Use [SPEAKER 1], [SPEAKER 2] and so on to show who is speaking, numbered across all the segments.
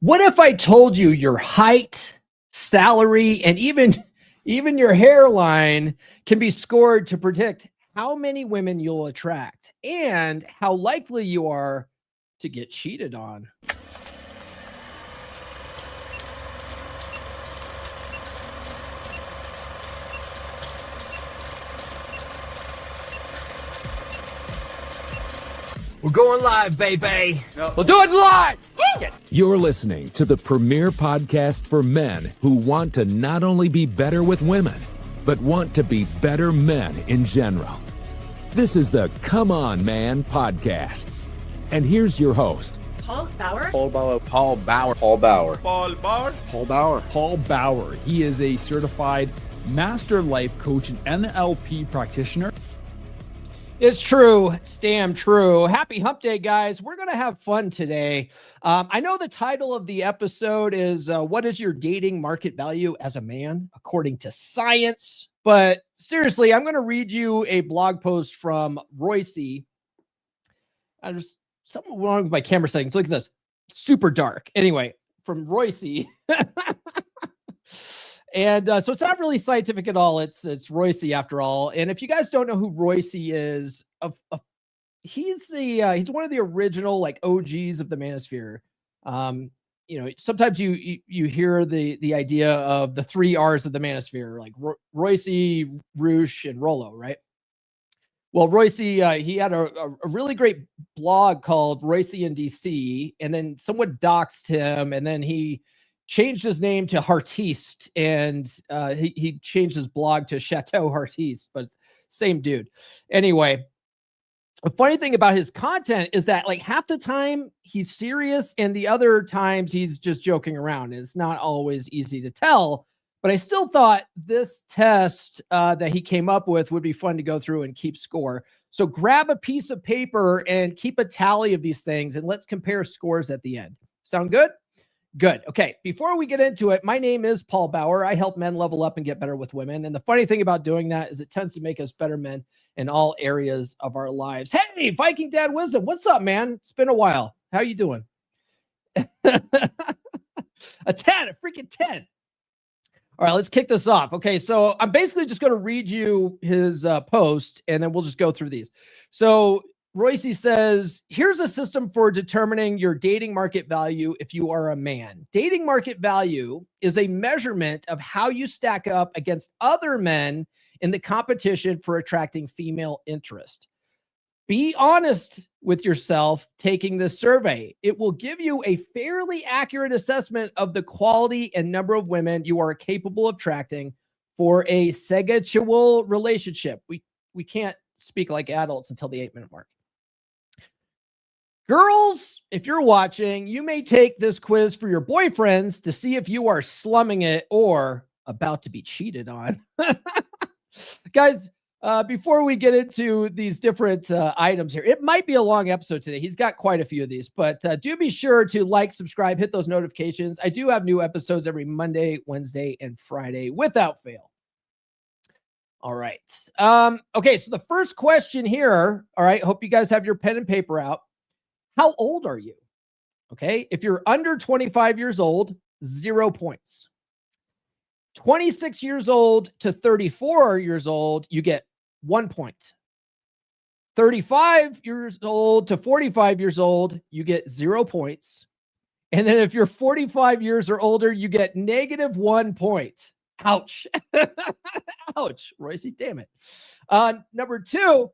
[SPEAKER 1] What if I told you your height, salary, and even your hairline can be scored to predict how many women you'll attract and how likely you are to get cheated on?
[SPEAKER 2] We're going live, baby.
[SPEAKER 1] We'll do it live.
[SPEAKER 3] You're listening to the premier podcast for men who want to not only be better with women, but want to be better men in general. This is the Come On Man podcast. And here's your host,
[SPEAKER 4] Paul Bauer.
[SPEAKER 5] Paul Bauer.
[SPEAKER 6] Paul Bauer.
[SPEAKER 5] Paul Bauer.
[SPEAKER 6] Paul Bauer.
[SPEAKER 5] Paul Bauer.
[SPEAKER 7] Paul Bauer. He is a certified master life coach and NLP practitioner.
[SPEAKER 1] It's true. It's damn true. Happy hump day, guys. We're going to have fun today. I know the title of the episode is what is your dating market value as a man, according to science? But seriously, I'm going to read you a blog post from Royce. There's something wrong with my camera settings. Look at this. Super dark. Anyway, from Royce. And so it's not really scientific at all. It's Royce after all. And if you guys don't know who Royce is, he's one of the original like OGs of the manosphere. Sometimes you hear the idea of the 3 R's of the manosphere, like Royce, Roosh, and Rollo, right? Well, Royce, he had a really great blog called Royce in DC, and then someone doxed him, and then he changed his name to Heartiste, and he changed his blog to Chateau Heartiste, but same dude. Anyway, the funny thing about his content is that like half the time he's serious and the other times he's just joking around. It's not always easy to tell, but I still thought this test that he came up with would be fun to go through and keep score. So grab a piece of paper and keep a tally of these things, and let's compare scores at the end. Sound good? Good. Okay. Before we get into it, my name is Paul Bauer. I help men level up and get better with women. And the funny thing about doing that is it tends to make us better men in all areas of our lives. Hey, Viking Dad Wisdom. What's up, man? It's been a while. How you doing? A 10, a freaking 10. All right, let's kick this off. Okay, so I'm basically just going to read you his post, and then we'll just go through these. So Royce says, here's a system for determining your dating market value if you are a man. Dating market value is a measurement of how you stack up against other men in the competition for attracting female interest. Be honest with yourself taking this survey. It will give you a fairly accurate assessment of the quality and number of women you are capable of attracting for a sexual relationship. We can't speak like adults until the 8-minute mark. Girls, if you're watching, you may take this quiz for your boyfriends to see if you are slumming it or about to be cheated on. Guys, before we get into these different items here, it might be a long episode today. He's got quite a few of these, but do be sure to like, subscribe, hit those notifications. I do have new episodes every Monday, Wednesday, and Friday without fail. All right. Okay, so the first question here, all right, hope you guys have your pen and paper out. How old are you? Okay. If you're under 25 years old, 0 points. 26 years old to 34 years old, you get 1 point. 35 years old to 45 years old, you get 0 points. And then if you're 45 years or older, you get -1 point. Ouch. Ouch. Royce, damn it. Number 2.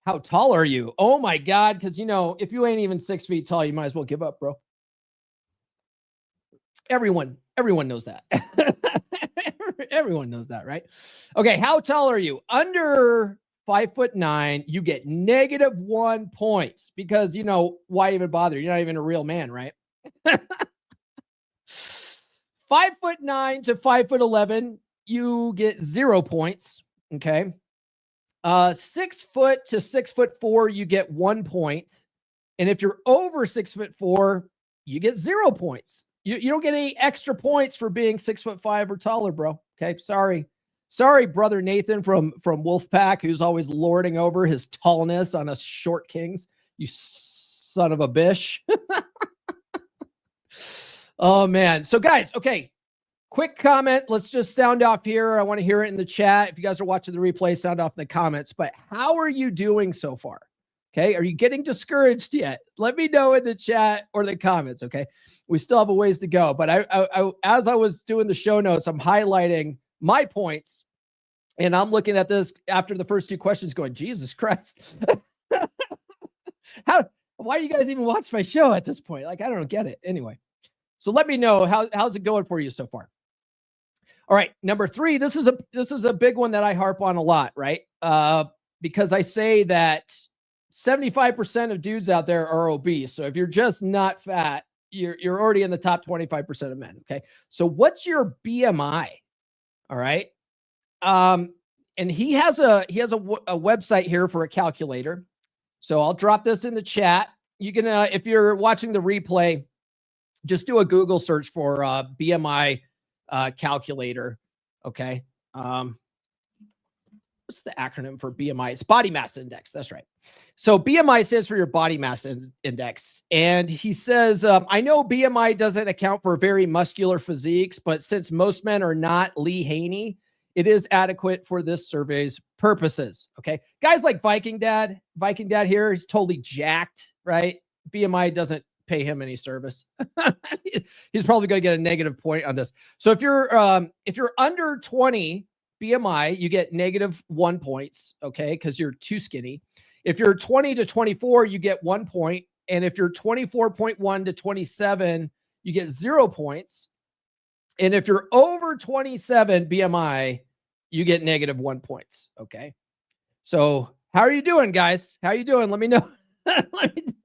[SPEAKER 1] How tall are you? Oh my God. Because, if you ain't even 6 feet tall, you might as well give up, bro. Everyone knows that. Everyone knows that, right? Okay. How tall are you? Under 5'9", you get -1 points because, why even bother? You're not even a real man, right? 5'9" to 5'11", you get 0 points. Okay. 6 foot to 6'4", you get 1 point. And if you're over 6'4", you get 0 points. You don't get any extra points for being 6'5" or taller, bro. Okay. Sorry, brother Nathan from Wolfpack, who's always lording over his tallness on us short kings. You son of a bish. Oh man. So guys, okay. Quick comment. Let's just sound off here. I want to hear it in the chat. If you guys are watching the replay, sound off in the comments. But how are you doing so far? Okay. Are you getting discouraged yet? Let me know in the chat or the comments. Okay. We still have a ways to go. But I as I was doing the show notes, I'm highlighting my points. And I'm looking at this after the first two questions going, Jesus Christ. Why do you guys even watch my show at this point? Like, I don't get it. Anyway. So let me know how's it going for you so far. All right, number 3. This is a big one that I harp on a lot, right? Because I say that 75% of dudes out there are obese. So if you're just not fat, you're already in the top 25% of men. Okay, so what's your BMI? All right, and he has a website here for a calculator. So I'll drop this in the chat. You can if you're watching the replay, just do a Google search for BMI calculator. Okay. What's the acronym for BMI? It's body mass index. That's right. So BMI stands for your body mass index. And he says, I know BMI doesn't account for very muscular physiques, but since most men are not Lee Haney, it is adequate for this survey's purposes. Okay. Guys like Viking Dad here, he's totally jacked, right? BMI doesn't pay him any service. He's probably going to get a negative point on this. So if you're under 20 BMI, you get -1 points. Okay. Cause you're too skinny. If you're 20 to 24, you get 1 point. And if you're 24.1 to 27, you get 0 points. And if you're over 27 BMI, you get -1 points. Okay. So how are you doing, guys? How are you doing? Let me know.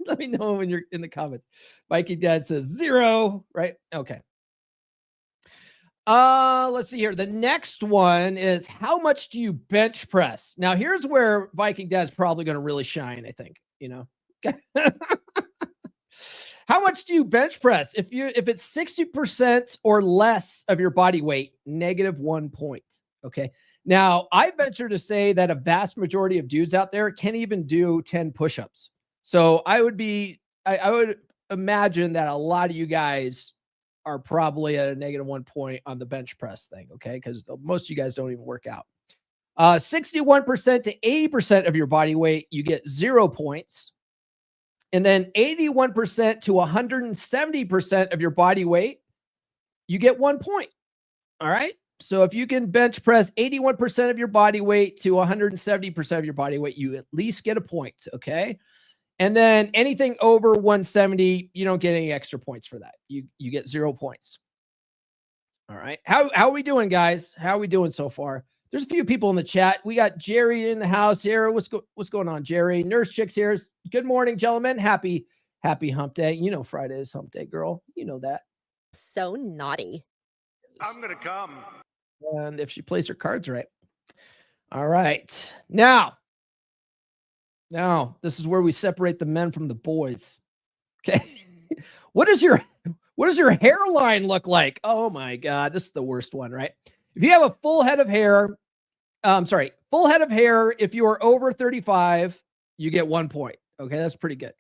[SPEAKER 1] let me know when you're in the comments. Mikey Dad says 0, right? Okay. Let's see here. The next one is, how much do you bench press? Now here's where Viking Dad's probably going to really shine, I think, you know. How much do you bench press? If it's 60% or less of your body weight, -1 point. Okay. Now I venture to say that a vast majority of dudes out there can't even do 10 push-ups. So I would imagine that a lot of you guys are probably at a -1 point on the bench press thing. Okay. Because most of you guys don't even work out. 61% to 80% of your body weight, you get 0 points. And then 81% to 170% of your body weight, you get 1 point. All right. So if you can bench press 81% of your body weight to 170% of your body weight, you at least get a point. Okay. And then anything over 170, you don't get any extra points for that. You get 0 points. All right. How are we doing, guys? How are we doing so far? There's a few people in the chat. We got Jerry in the house here. What's going on, Jerry? Nurse Chick's here. Good morning, gentlemen. Happy hump day. You know Friday is hump day, girl. You know that.
[SPEAKER 4] So naughty.
[SPEAKER 5] I'm going to come.
[SPEAKER 1] And if she plays her cards right. All right. Now, this is where we separate the men from the boys. Okay. What does your hairline look like? Oh my God. This is the worst one, right? If you have a full head of hair, full head of hair, if you are over 35, you get 1 point. Okay. That's pretty good.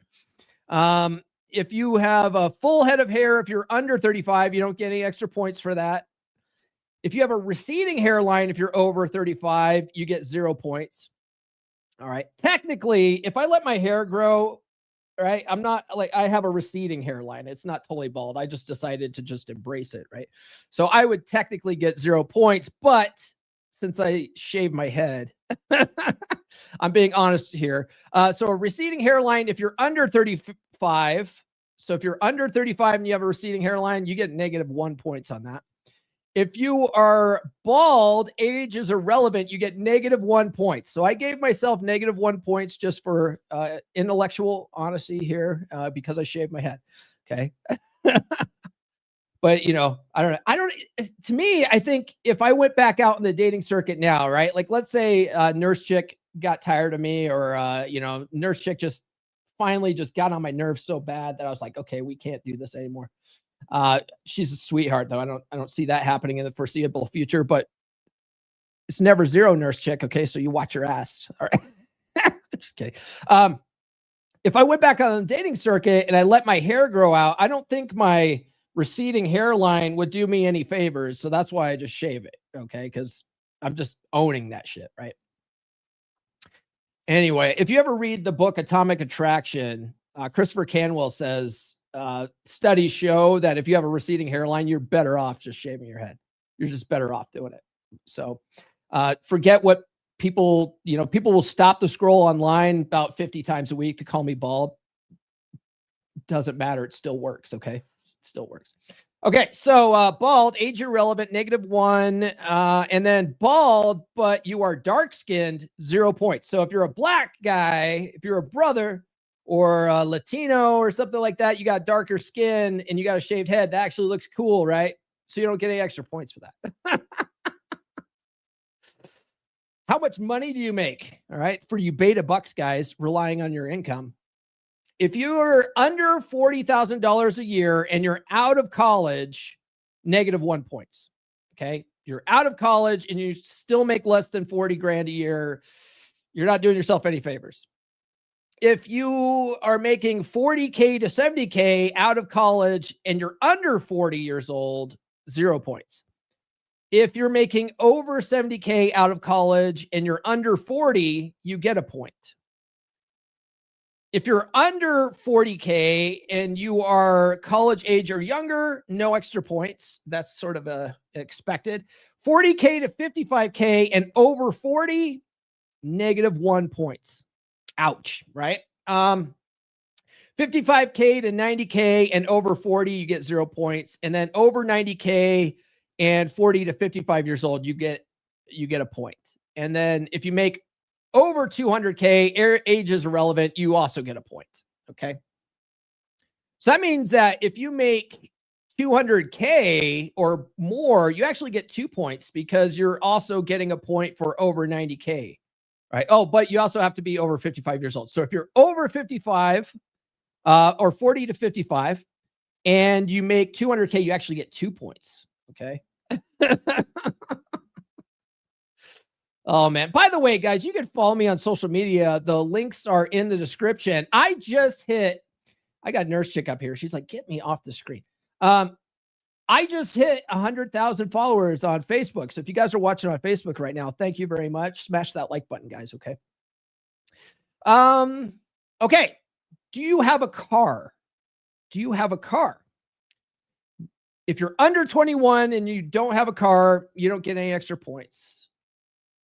[SPEAKER 1] If you have a full head of hair, if you're under 35, you don't get any extra points for that. If you have a receding hairline, if you're over 35, you get 0 points. All right. Technically, if I let my hair grow, right, I'm not like, I have a receding hairline. It's not totally bald. I just decided to just embrace it. Right. So I would technically get 0 points, but since I shave my head, I'm being honest here. So a receding hairline, if you're under 35, so if you're under 35 and you have a receding hairline, you get -1 points on that. If you are bald, age is irrelevant. You get -1 points. So I gave myself -1 points just for intellectual honesty here because I shaved my head. Okay. But, you know, I don't, to me, I think if I went back out in the dating circuit now, right? Like, let's say Nurse Chick got tired of me or, Nurse Chick just finally just got on my nerves so bad that I was like, okay, we can't do this anymore. She's a sweetheart though. I don't see that happening in the foreseeable future, but it's never 0, Nurse Chick. Okay. So you watch your ass. All right. Just kidding. If I went back on the dating circuit and I let my hair grow out, I don't think my receding hairline would do me any favors. So that's why I just shave it. Okay. Because I'm just owning that shit. Right. Anyway, if you ever read the book Atomic Attraction, Christopher Canwell says studies show that if you have a receding hairline, you're better off just shaving your head. You're just better off doing it. So forget what people will stop the scroll online about 50 times a week to call me bald. Doesn't matter. It still works. Okay. It still works. Okay. So bald, age irrelevant, -1. And then bald, but you are dark skinned, 0 points. So if you're a black guy, if you're a brother or a Latino or something like that, you got darker skin and you got a shaved head. That actually looks cool, right? So you don't get any extra points for that. How much money do you make? All right. For you beta bucks guys relying on your income. If you're under $40,000 a year and you're out of college, -1 points. Okay. You're out of college and you still make less than 40 grand a year. You're not doing yourself any favors. If you are making 40K to 70K out of college and you're under 40 years old, 0 points. If you're making over 70K out of college and you're under 40, you get a point. If you're under 40K and you are college age or younger, no extra points. That's sort of expected. 40K to 55K and over 40, -1 points. Ouch, right? 55K to 90K and over 40, you get 0 points. And then over 90K and 40 to 55 years old, you get a point. And then if you make over 200K, age is irrelevant, you also get a point. Okay. So that means that if you make 200K or more, you actually get 2 points because you're also getting a point for over 90K. Right. Oh, but you also have to be over 55 years old. So if you're over 55 or 40 to 55 and you make 200K, you actually get 2 points. Okay. Oh, man. By the way, guys, you can follow me on social media. The links are in the description. I got Nurse Chick up here. She's like, get me off the screen. I just hit 100,000 followers on Facebook. So if you guys are watching on Facebook right now, thank you very much. Smash that like button, guys. Okay. Okay. Do you have a car? Do you have a car? If you're under 21 and you don't have a car, you don't get any extra points.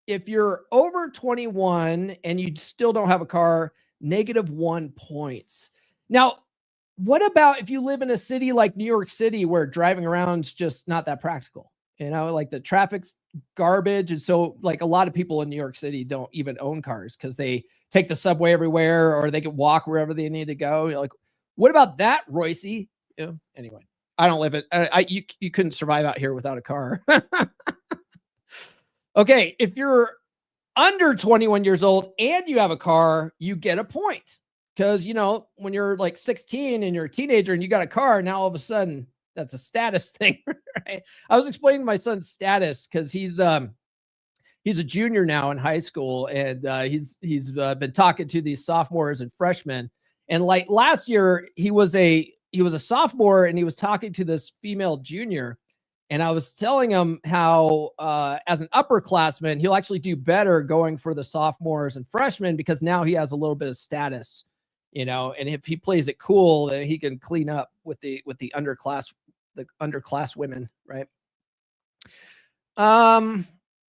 [SPEAKER 1] If you're over 21 and you still don't have a car, -1 points. Now, what about if you live in a city like New York City where driving around's just not that practical? Like the traffic's garbage. And so like a lot of people in New York City don't even own cars because they take the subway everywhere or they can walk wherever they need to go. You're like, what about that, Royce? Anyway, I don't live it. You couldn't survive out here without a car. Okay, if you're under 21 years old and you have a car, you get a point. Because, when you're like 16 and you're a teenager and you got a car, now all of a sudden that's a status thing, right? I was explaining my son's status because he's a junior now in high school and he's been talking to these sophomores and freshmen. And like last year, he was a sophomore and he was talking to this female junior. And I was telling him how, as an upperclassman, he'll actually do better going for the sophomores and freshmen because now he has a little bit of status, and if he plays it cool, then he can clean up with the underclass women, right?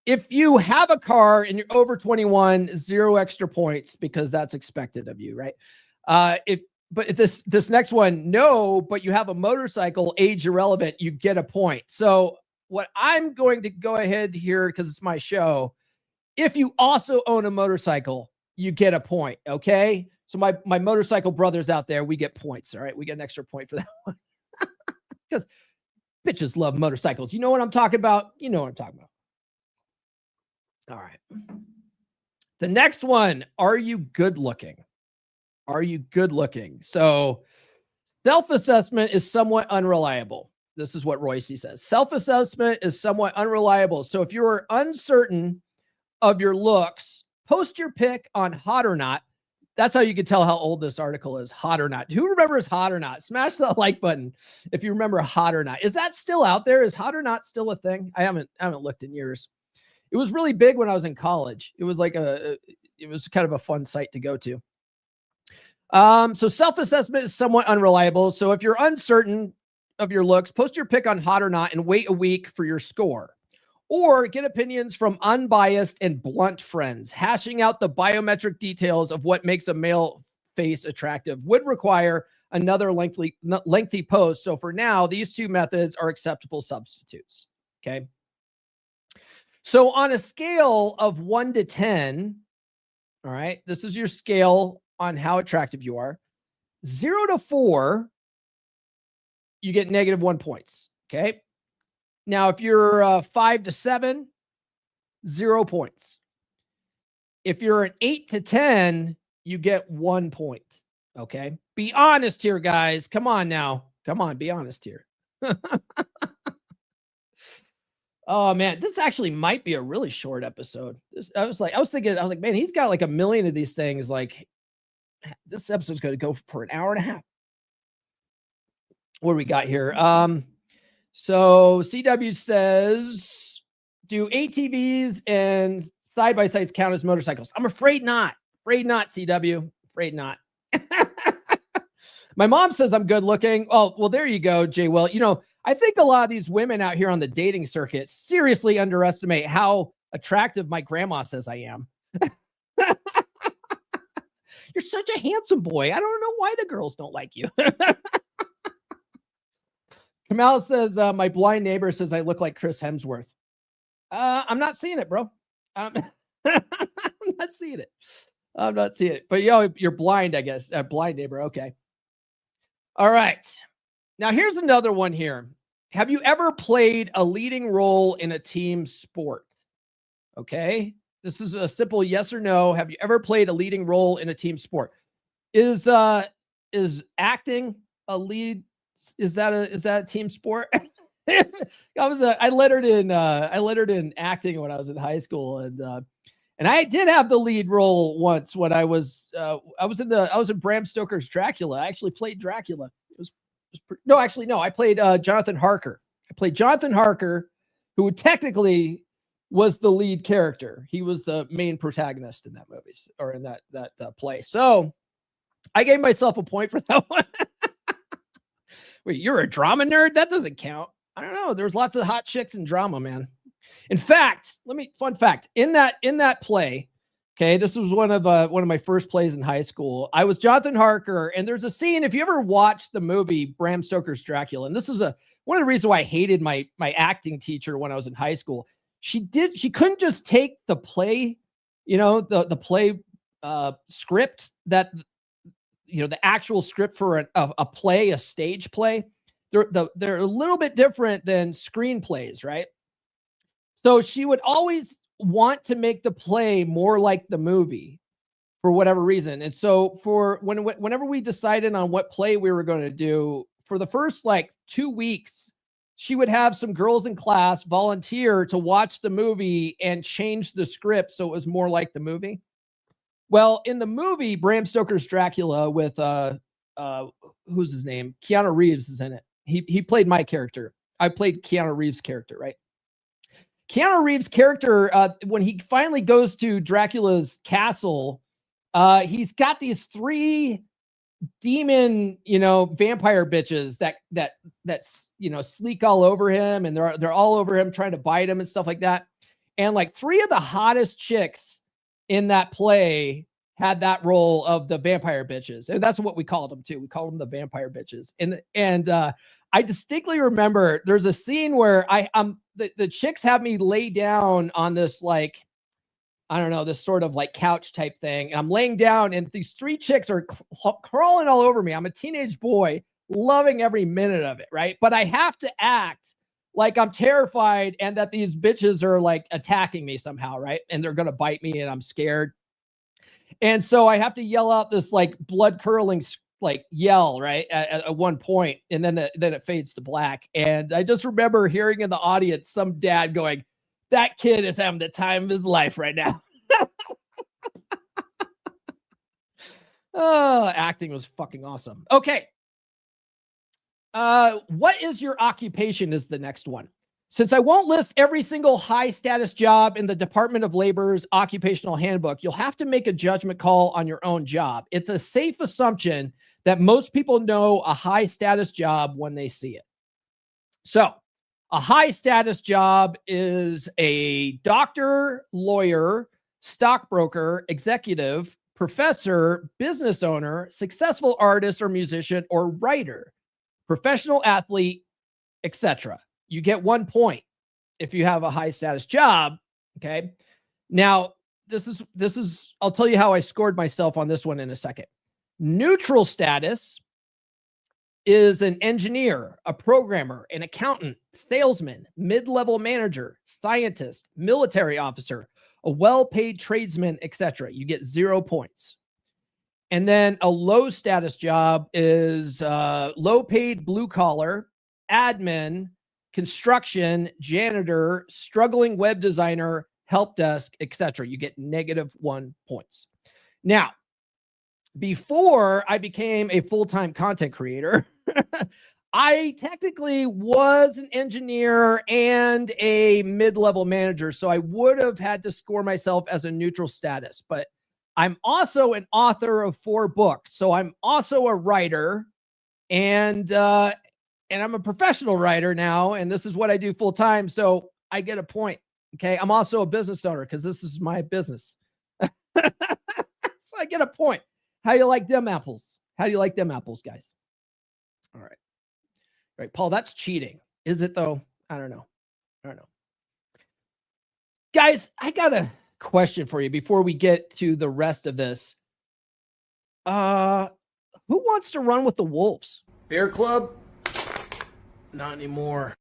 [SPEAKER 1] If you have a car and you're over 21, 0 extra points because that's expected of you, right? But this next one, no, but you have a motorcycle, age irrelevant, you get a point. So what I'm going to go ahead here, because it's my show, if you also own a motorcycle, you get a point, okay? So my motorcycle brothers out there, we get points, all right? We get an extra point for that one. Because bitches love motorcycles. You know what I'm talking about? You know what I'm talking about. All right. The next one, are you good looking? Are you good looking? So self-assessment is somewhat unreliable. This is what Royce says. Self-assessment is somewhat unreliable. So if you're uncertain of your looks, post your pic on Hot or Not. That's how you can tell how old this article is. Hot or not. Who remembers Hot or Not? Smash that like button if you remember Hot or Not. Is that still out there? Is Hot or Not still a thing? I haven't looked in years. It was really big when I was in college. It was like it was kind of a fun site to go to. So self-assessment is somewhat unreliable. So if you're uncertain of your looks, post your pick on Hot or Not and wait a week for your score. Or get opinions from unbiased and blunt friends. Hashing out the biometric details of what makes a male face attractive would require another lengthy post. So for now, these two methods are acceptable substitutes. Okay. So on a scale of 1 to 10, all right, this is your scale on how attractive you are. 0 to 4, you get -1 points. Okay. Now, if you're 5 to 7, 0 points. If you're an 8 to 10, you get 1 point. Okay. Be honest here, guys. Come on now. Come on. Be honest here. Oh man, this actually might be a really short episode. I was thinking, man, he's got like a million of these things. Like, this episode's going to go for an hour and a half. What do we got here? So CW says, do ATVs and side-by-sides count as motorcycles? I'm afraid not. Afraid not, CW. Afraid not. My mom says I'm good looking. Oh, well, there you go, Jay. Well, I think a lot of these women out here on the dating circuit seriously underestimate how attractive my grandma says I am. You're such a handsome boy. I don't know why the girls don't like you. Kamal says, my blind neighbor says I look like Chris Hemsworth. I'm not seeing it, bro. I'm not seeing it. I'm not seeing it. But you're blind, I guess. Blind neighbor. Okay. All right. Now, here's another one here. Have you ever played a leading role in a team sport? Okay. This is a simple yes or no. Have you ever played a leading role in a team sport? Is acting a lead? Is that a team sport? I lettered in acting when I was in high school, and I did have the lead role once when I was in Bram Stoker's Dracula. I actually played Dracula. I played Jonathan Harker. I played Jonathan Harker, who technically was the lead character. He was the main protagonist in that movie or in that play. So I gave myself a point for that one. Wait, you're a drama nerd? That doesn't count. I don't know. There's lots of hot chicks in drama, man. In fact, fun fact, in that play, okay, this was one of my first plays in high school. I was Jonathan Harker, and there's a scene, if you ever watched the movie Bram Stoker's Dracula, and this is one of the reasons why I hated my acting teacher when I was in high school. She couldn't just take the play, the play script that the actual script for a play, a stage play. They're a little bit different than screenplays, right? So she would always want to make the play more like the movie for whatever reason. And so whenever we decided on what play we were going to do, for the first 2 weeks, she would have some girls in class volunteer to watch the movie and change the script so it was more like the movie. Well, in the movie Bram Stoker's Dracula with who's his name? Keanu Reeves is in it. He played my character. I played Keanu Reeves' character, right? Keanu Reeves' character, when he finally goes to Dracula's castle, he's got these 3 demon, vampire bitches that sleek all over him, and they're all over him trying to bite him and stuff like that. And 3 of the hottest chicks in that play had that role of the vampire bitches, and that's what we called them too. We called them the vampire bitches. And I distinctly remember there's a scene where the chicks have me lay down on this this sort of couch type thing, and I'm laying down, and these 3 chicks are crawling all over me. I'm a teenage boy, loving every minute of it, right? But I have to act like I'm terrified and that these bitches are attacking me somehow, right? And they're gonna bite me, and I'm scared. And so I have to yell out this blood curdling yell, right, at one point, and then it fades to black. And I just remember hearing in the audience some dad going, "That kid is having the time of his life right now." Acting was fucking awesome. Okay. What is your occupation is the next one. Since I won't list every single high status job in the Department of Labor's occupational handbook, you'll have to make a judgment call on your own job. It's a safe assumption that most people know a high status job when they see it. So a high status job is a doctor, lawyer, stockbroker, executive, professor, business owner, successful artist or musician, or writer, professional athlete, etc. You get 1 point if you have a high status job. Okay. Now, this is, I'll tell you how I scored myself on this one in a second. Neutral status is an engineer, a programmer, an accountant, salesman, mid-level manager, scientist, military officer, a well-paid tradesman, etc. You get 0 points. And then a low status job is low-paid blue-collar, admin, construction, janitor, struggling web designer, help desk, etc. You get -1 points. Now, before I became a full-time content creator, I technically was an engineer and a mid-level manager, so I would have had to score myself as a neutral status. But I'm also an author of 4 books, so I'm also a writer, and I'm a professional writer now, and this is what I do full-time, so I get a point. Okay, I'm also a business owner because this is my business, so I get a point. How do you like them apples? How do you like them apples, guys? All right. All right, Paul, that's cheating. Is it though? I don't know. Guys, I got a question for you before we get to the rest of this. Who wants to run with the Wolves?
[SPEAKER 2] Bear Club? Not anymore.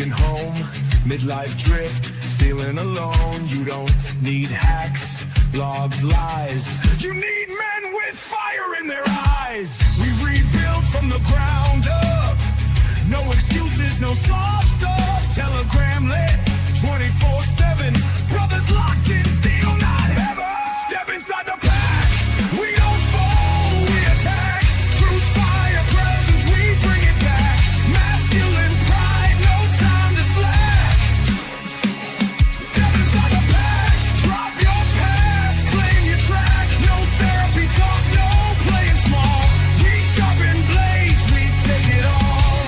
[SPEAKER 6] Home, midlife drift, feeling alone. You don't need hacks, blogs, lies. You need men with fire in their eyes. We rebuild from the ground up. No excuses, no soft stuff. Telegram lit 24/7. Brothers locked in, steel, not heaven. Step inside the pack. We don't fall, we attack. Truth, fire, presence, we bring it back. Masculine pride, no time to slack. Step inside the pack. Drop your past, claim your track. No therapy talk, no playing small. We sharpen blades, we take it all.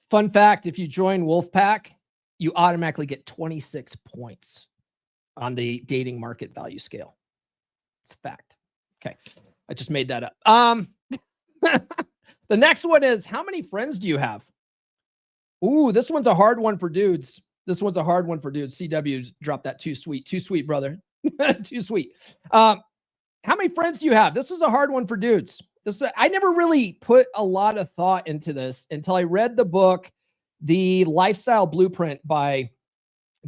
[SPEAKER 1] Fun fact, if you join Wolfpack, you automatically get 26 points on the dating market value scale. It's a fact. Okay. I just made that up. The next one is, how many friends do you have? Ooh, this one's a hard one for dudes. CW dropped that too sweet. Too sweet, brother. Too sweet. How many friends do you have? This is a hard one for dudes. I never really put a lot of thought into this until I read the book, The Lifestyle Blueprint by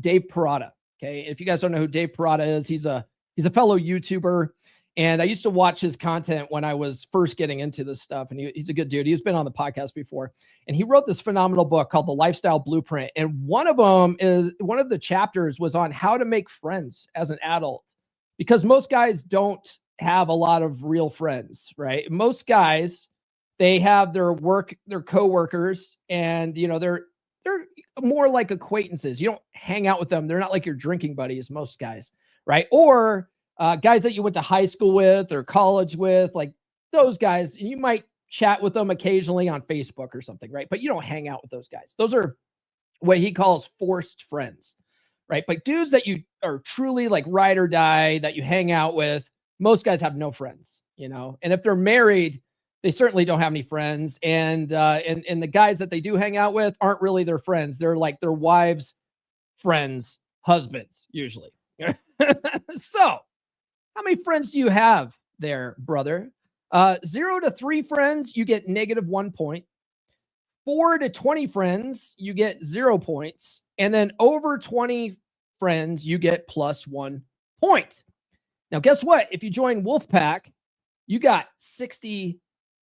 [SPEAKER 1] Dave Perrotta. Okay. If you guys don't know who Dave Perrotta is, he's a fellow YouTuber. And I used to watch his content when I was first getting into this stuff. And he's a good dude. He's been on the podcast before. And he wrote this phenomenal book called The Lifestyle Blueprint. And one of the chapters was on how to make friends as an adult, because most guys don't have a lot of real friends, right? Most guys, they have their coworkers, and they're more like acquaintances. You don't hang out with them. They're not like your drinking buddies, most guys, right? Or guys that you went to high school with or college with, like those guys, you might chat with them occasionally on Facebook or something, right? But you don't hang out with those guys. Those are what he calls forced friends, right? But dudes that you are truly like ride or die, that you hang out with, most guys have no friends, and if they're married, they certainly don't have any friends. And the guys that they do hang out with aren't really their friends. They're like their wives' friends, husbands, usually. So how many friends do you have there, brother? 0 to 3 friends, you get -1 point. 4 to 20 friends, you get 0 points. And then over 20 friends, you get +1 point. Now, guess what? If you join Wolfpack, you got 60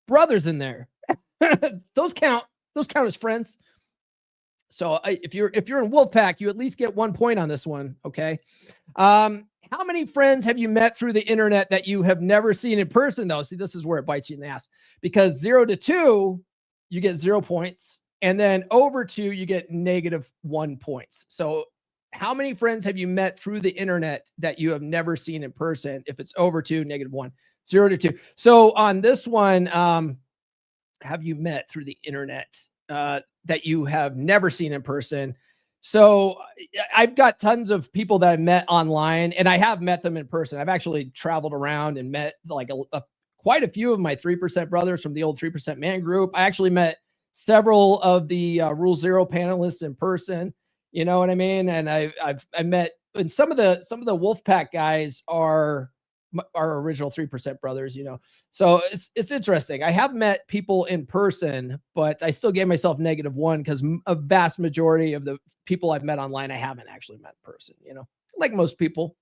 [SPEAKER 1] brothers in there. Those count as friends. So if you're in Wolfpack, you at least get 1 point on this one. Okay. How many friends have you met through the internet that you have never seen in person, though? See, this is where it bites you in the ass, because 0 to 2, you get 0 points. And then over 2, you get -1 points. So how many friends have you met through the internet that you have never seen in person? If it's over 2, -1, 0 to 2. So on this one, have you met through the internet that you have never seen in person? So I've got tons of people that I've met online, and I have met them in person. I've actually traveled around and met like quite a few of my 3% brothers from the old 3% man group. I actually met several of the Rule Zero panelists in person. You know what I mean? And I met, and some of the Wolfpack guys are our original 3% brothers, you know. So it's interesting. I have met people in person, but I still gave myself -1 because a vast majority of the people I've met online, I haven't actually met in person, you know, like most people.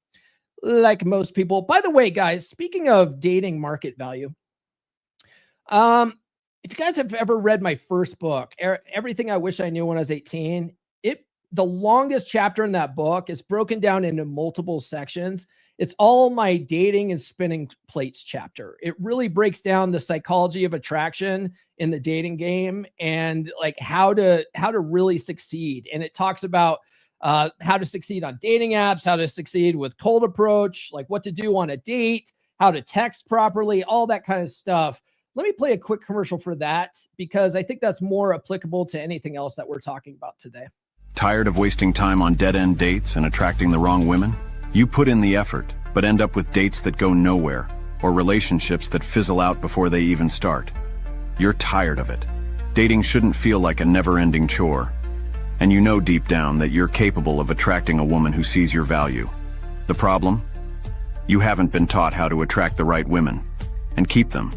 [SPEAKER 1] By the way, guys, speaking of dating market value, if you guys have ever read my first book, Everything I Wish I Knew When I Was 18, the longest chapter in that book is broken down into multiple sections. It's all my dating and spinning plates chapter. It really breaks down the psychology of attraction in the dating game and like how to really succeed. And it talks about how to succeed on dating apps, how to succeed with cold approach, like what to do on a date, how to text properly, all that kind of stuff. Let me play a quick commercial for that because I think that's more applicable to anything else that we're talking about today.
[SPEAKER 8] Tired of wasting time on dead-end dates and attracting the wrong women? You put in the effort, but end up with dates that go nowhere, or relationships that fizzle out before they even start. You're tired of it. Dating shouldn't feel like a never-ending chore. And you know deep down that you're capable of attracting a woman who sees your value. The problem? You haven't been taught how to attract the right women, and keep them.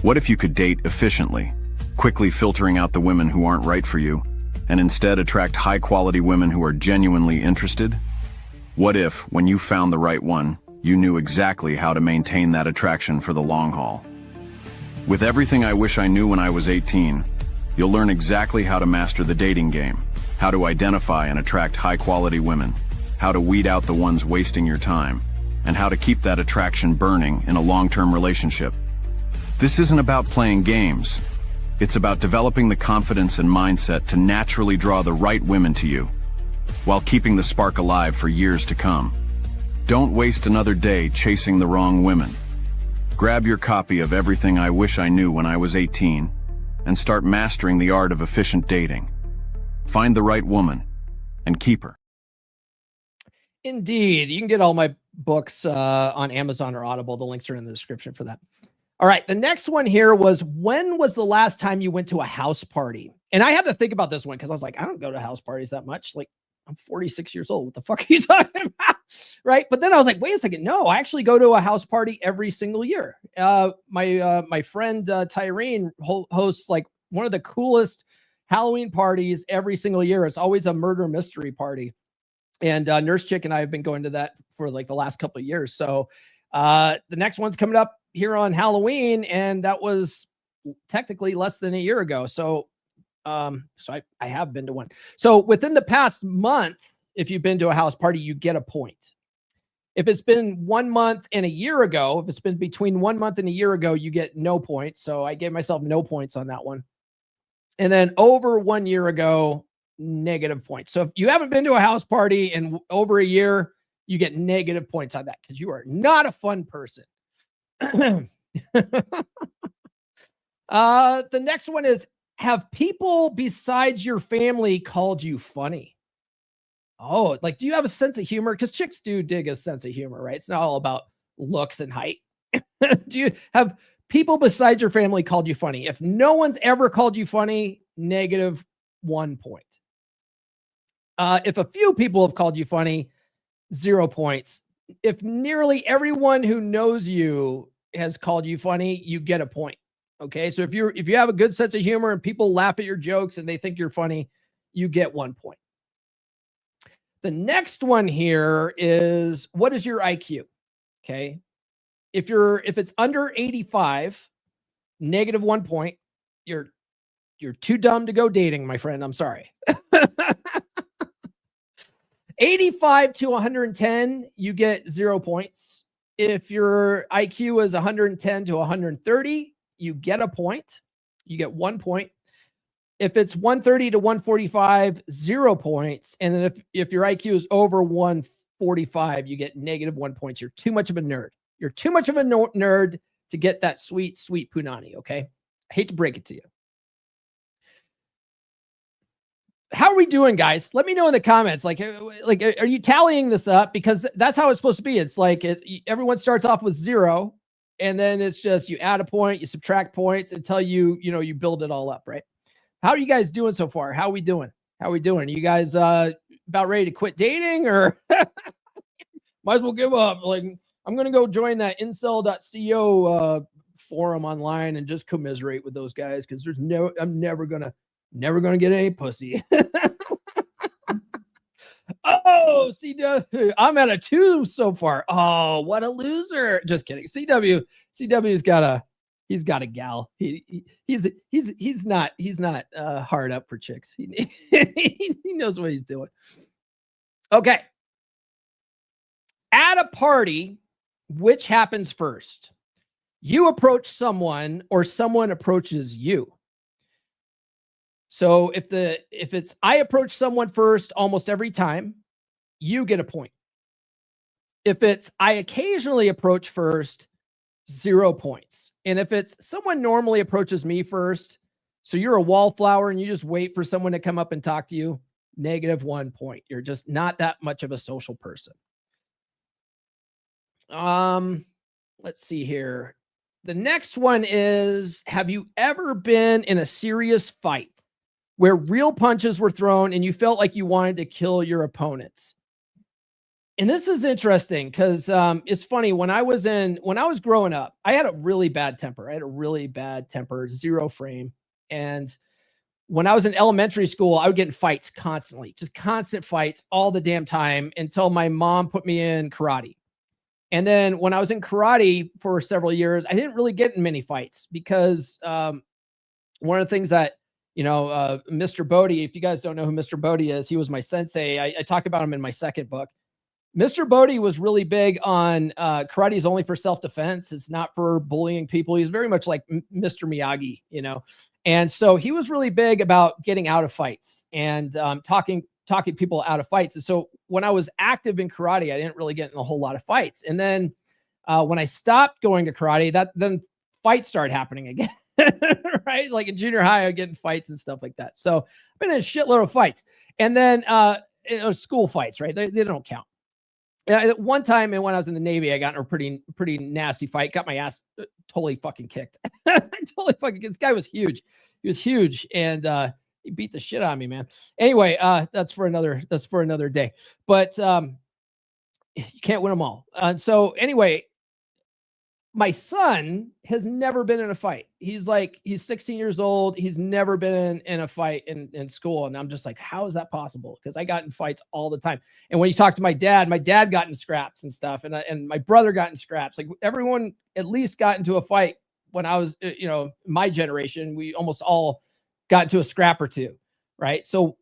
[SPEAKER 8] What if you could date efficiently, quickly filtering out the women who aren't right for you, and instead attract high-quality women who are genuinely interested? What if, when you found the right one, you knew exactly how to maintain that attraction for the long haul? With Everything I Wish I Knew When I Was 18, you'll learn exactly how to master the dating game, how to identify and attract high-quality women, how to weed out the ones wasting your time, and how to keep that attraction burning in a long-term relationship. This isn't about playing games. It's about developing the confidence and mindset to naturally draw the right women to you, while keeping the spark alive for years to come. Don't waste another day chasing the wrong women. Grab your copy of Everything I Wish I Knew When I Was 18 and start mastering the art of efficient dating. Find the right woman and keep her.
[SPEAKER 1] Indeed. You can get all my books on Amazon or Audible. The links are in the description for that. All right. The next one here was, when was the last time you went to a house party? And I had to think about this one because I was like, I don't go to house parties that much. Like, I'm 46 years old. What the fuck are you talking about? Right. But then I was like, wait a second. No, I actually go to a house party every single year. My friend Tyrene hosts like one of the coolest Halloween parties every single year. It's always a murder mystery party. And Nurse Chick and I have been going to that for like the last couple of years. So the next one's coming up here on Halloween, and that was technically less than a year ago. So I have been to one. So within the past month, if you've been to a house party, you get a point. If it's been 1 month and a year ago, if it's been between 1 month and a year ago, you get no points. So I gave myself no points on that one. And then over 1 year ago, negative points. So if you haven't been to a house party in over a year, you get negative points on that because you are not a fun person. The next one is, have people besides your family called you funny? Oh, like, do you have a sense of humor? Because chicks do dig a sense of humor, right? It's not all about looks and height. Do you have people besides your family called you funny? If no one's ever called you funny, negative 1 point. If a few people have called you funny, 0 points. If nearly everyone who knows you has called you funny, you get a point. Okay. So if you have a good sense of humor and people laugh at your jokes and they think you're funny, you get 1 point. The next one here is, what is your IQ? Okay. If it's under 85, negative 1 point. You're too dumb to go dating, my friend. I'm sorry. 85 to 110, you get 0 points. If your IQ is 110 to 130, you get a point. You get 1 point. If it's 130 to 145, 0 points. And then if your IQ is over 145, you get negative 1 point. You're too much of a nerd. You're too much of a nerd to get that sweet, sweet punani, okay? I hate to break it to you. How are we doing, guys? Let me know in the comments. Like, are you tallying this up? Because that's how it's supposed to be. It's like everyone starts off with 0, and then it's just you add a point, you subtract points until you build it all up, right? How are you guys doing so far? How are we doing? Are you guys about ready to quit dating, or might as well give up? Like, I'm gonna go join that incel.co forum online and just commiserate with those guys because I'm never gonna get any pussy. Oh, CW, I'm at a 2 so far. Oh, what a loser! Just kidding. CW's got a gal. He's not hard up for chicks. He knows what he's doing. Okay. At a party, which happens first? You approach someone or someone approaches you. So if it's I approach someone first almost every time, you get a point. If it's I occasionally approach first, 0 points. And if it's someone normally approaches me first, so you're a wallflower and you just wait for someone to come up and talk to you, negative 1 point. You're just not that much of a social person. Let's see here. The next one is, have you ever been in a serious fight where real punches were thrown and you felt like you wanted to kill your opponents? And this is interesting because it's funny. When I was growing up, I had a really bad temper. 0 frame. And when I was in elementary school, I would get in fights constantly, just constant fights all the damn time until my mom put me in karate. And then when I was in karate for several years, I didn't really get in many fights because one of the things that, Mr. Bodie, if you guys don't know who Mr. Bodie is, he was my sensei. I talk about him in my second book. Mr. Bodie was really big on karate is only for self-defense. It's not for bullying people. He's very much like Mr. Miyagi, And so he was really big about getting out of fights and talking people out of fights. And so when I was active in karate, I didn't really get in a whole lot of fights. And then when I stopped going to karate, then fights started happening again, right? Like in junior high, I would get in fights and stuff like that. So I've been in a shitload of fights. And then school fights, right? They don't count. At one time, and when I was in the Navy, I got in a pretty nasty fight. Got my ass totally fucking kicked. This guy was huge. He was huge, and he beat the shit out of me, man. Anyway, that's for another day. But you can't win them all. So anyway, my son has never been in a fight. He's 16 years old. He's never been in a fight in school. And I'm just like, how is that possible? Because I got in fights all the time. And when you talk to my dad got in scraps and stuff. And my brother got in scraps. Like everyone at least got into a fight when I was, my generation. We almost all got into a scrap or two. Right. So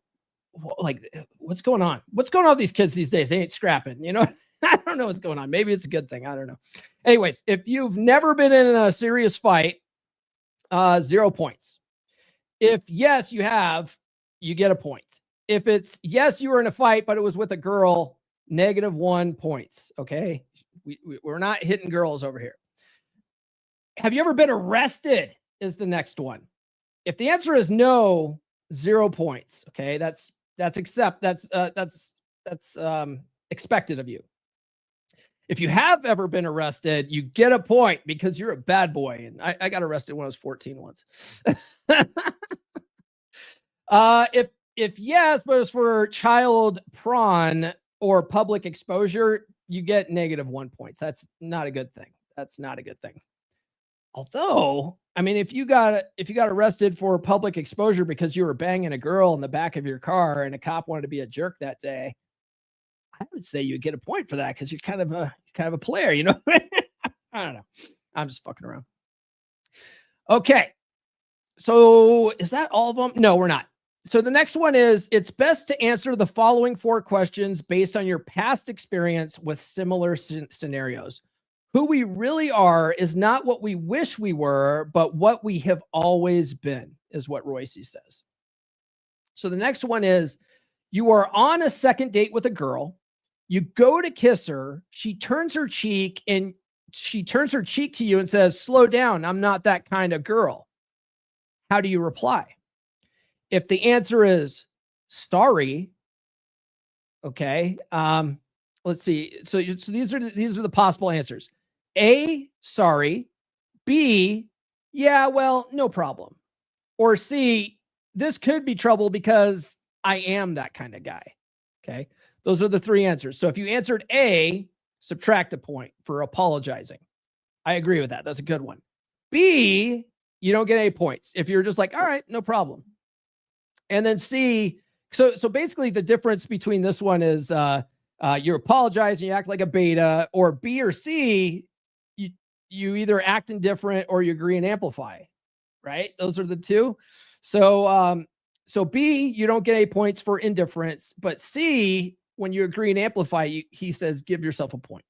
[SPEAKER 1] like, what's going on? What's going on with these kids these days? They ain't scrapping, I don't know what's going on. Maybe it's a good thing. I don't know. Anyways, if you've never been in a serious fight, 0 points. If yes, you have, you get a point. If it's yes, you were in a fight, but it was with a girl, negative 1 points. Okay. We're not hitting girls over here. Have you ever been arrested is the next one. If the answer is no, 0 points. Okay. That's expected of you. If you have ever been arrested, you get a point because you're a bad boy. And I got arrested when I was 14 once. If yes, but it's for child prawn or public exposure, you get negative 1 point. That's not a good thing. Although, I mean, if you got arrested for public exposure because you were banging a girl in the back of your car and a cop wanted to be a jerk that day, I would say you would get a point for that because you're kind of a player, you know? I don't know. I'm just fucking around. Okay. So is that all of them? No, we're not. So the next one is, it's best to answer the following 4 questions based on your past experience with similar scenarios. Who we really are is not what we wish we were, but what we have always been, is what Royce says. So the next one is, you are on a second date with a girl. You go to kiss her. She turns her cheek to you and says, "Slow down. I'm not that kind of girl." How do you reply? If the answer is sorry, okay. Let's see. So these are the possible answers. A, sorry. B, yeah, well, no problem. Or C, this could be trouble because I am that kind of guy. Okay. Those are the 3 answers. So if you answered A, subtract a point for apologizing. I agree with that. That's a good one. B, you don't get any points if you're just like, all right, no problem. And then C, so basically the difference between this one is you apologize and you act like a beta, or B or C, you either act indifferent or you agree and amplify, right? Those are the 2. So B, you don't get any points for indifference, but C, when you agree and amplify, he says give yourself a point.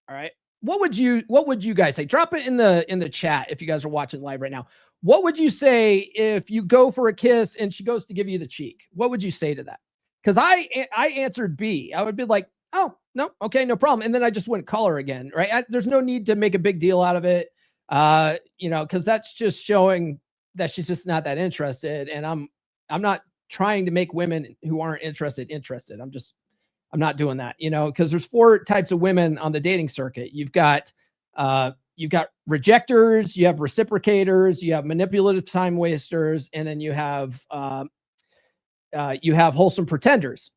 [SPEAKER 1] All right. What would you guys say? Drop it in the chat if you guys are watching live right now. What would you say if you go for a kiss and she goes to give you the cheek? What would you say to that? Because I answered B. I would be like, oh, no, okay, no problem. And then I just wouldn't call her again, right? There's no need to make a big deal out of it, because that's just showing that she's just not that interested. And I'm not trying to make women who aren't interested. I'm not doing that, because there's 4 types of women on the dating circuit. You've got rejectors, you have reciprocators, you have manipulative time wasters, and then you have wholesome pretenders.